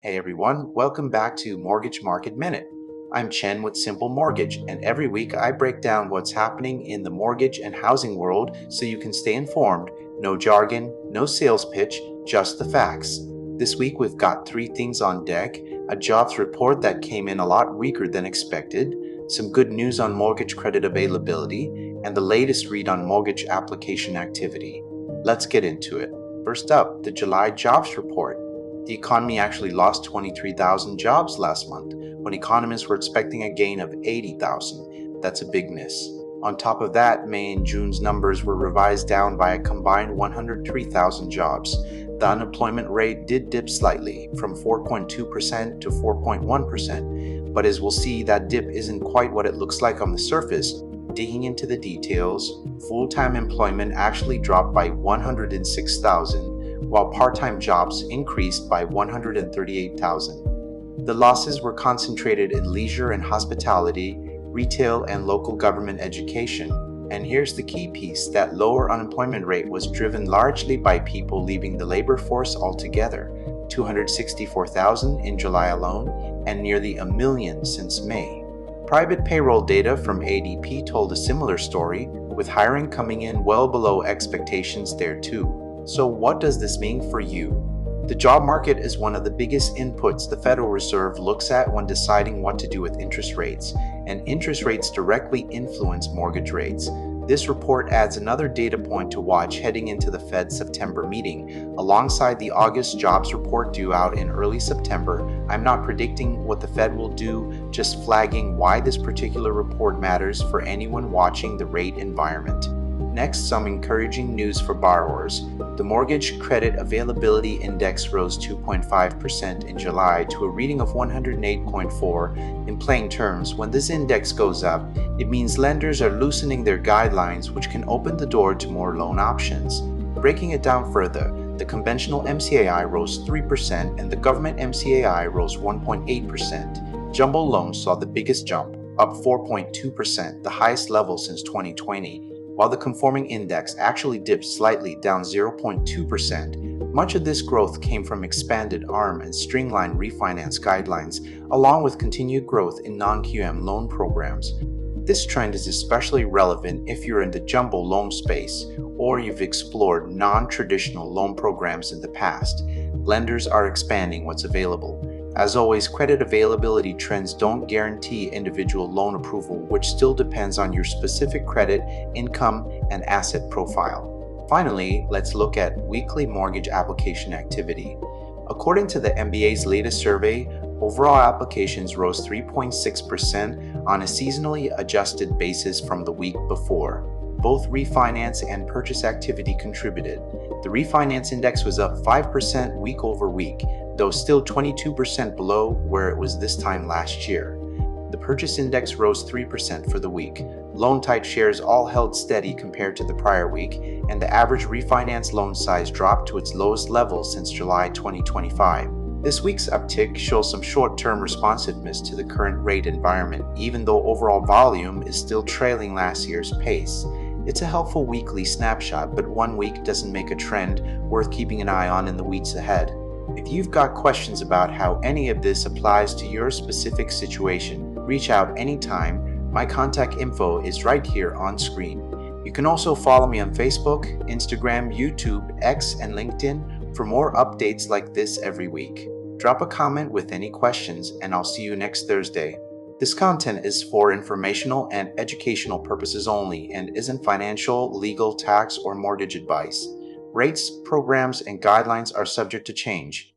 Hey everyone, welcome back to Mortgage Market Minute. I'm Chen with Simple Mortgage, and every week I break down what's happening in the mortgage and housing world so you can stay informed. No jargon, no sales pitch, just the facts. This week we've got three things on deck: a jobs report that came in a lot weaker than expected, some good news on mortgage credit availability, and the latest read on mortgage application activity. Let's get into it. First up, the July jobs report. The economy actually lost 23,000 jobs last month, when economists were expecting a gain of 80,000. That's a big miss. On top of that, May and June's numbers were revised down by a combined 103,000 jobs. The unemployment rate did dip slightly, from 4.2% to 4.1%, but as we'll see, that dip isn't quite what it looks like on the surface. Digging into the details, full-time employment actually dropped by 106,000, while part-time jobs increased by 138,000. The losses were concentrated in leisure and hospitality, retail, and local government education. And here's the key piece: that lower unemployment rate was driven largely by people leaving the labor force altogether, 264,000 in July alone, and nearly a million since May. Private payroll data from ADP told a similar story, with hiring coming in well below expectations there too. So what does this mean for you? The job market is one of the biggest inputs the Federal Reserve looks at when deciding what to do with interest rates, and interest rates directly influence mortgage rates. This report adds another data point to watch heading into the Fed's September meeting. Alongside the August jobs report due out in early September, I'm not predicting what the Fed will do, just flagging why this particular report matters for anyone watching the rate environment. Next, some encouraging news for borrowers. The Mortgage Credit Availability Index rose 2.5% in July to a reading of 108.4. In plain terms, when this index goes up, it means lenders are loosening their guidelines, which can open the door to more loan options. Breaking it down further, the conventional MCAI rose 3% and the government MCAI rose 1.8%. Jumbo loans saw the biggest jump, up 4.2%, the highest level since 2020. While the conforming index actually dipped slightly, down 0.2%, much of this growth came from expanded ARM and streamlined refinance guidelines, along with continued growth in non-QM loan programs. This trend is especially relevant if you're in the jumbo loan space or you've explored non-traditional loan programs in the past. Lenders are expanding what's available. As always, credit availability trends don't guarantee individual loan approval, which still depends on your specific credit, income, and asset profile. Finally, let's look at weekly mortgage application activity. According to the MBA's latest survey, overall applications rose 3.6% on a seasonally adjusted basis from the week before. Both refinance and purchase activity contributed. The refinance index was up 5% week over week, though still 22% below where it was this time last year. The purchase index rose 3% for the week. Loan type shares all held steady compared to the prior week, and the average refinance loan size dropped to its lowest level since July 2025. This week's uptick shows some short-term responsiveness to the current rate environment, even though overall volume is still trailing last year's pace. It's a helpful weekly snapshot, but one week doesn't make a trend worth keeping an eye on in the weeks ahead. If you've got questions about how any of this applies to your specific situation, reach out anytime. My contact info is right here on screen. You can also follow me on Facebook, Instagram, YouTube, X, and LinkedIn for more updates like this every week. Drop a comment with any questions, and I'll see you next Thursday. This content is for informational and educational purposes only and isn't financial, legal, tax, or mortgage advice. Rates, programs, and guidelines are subject to change.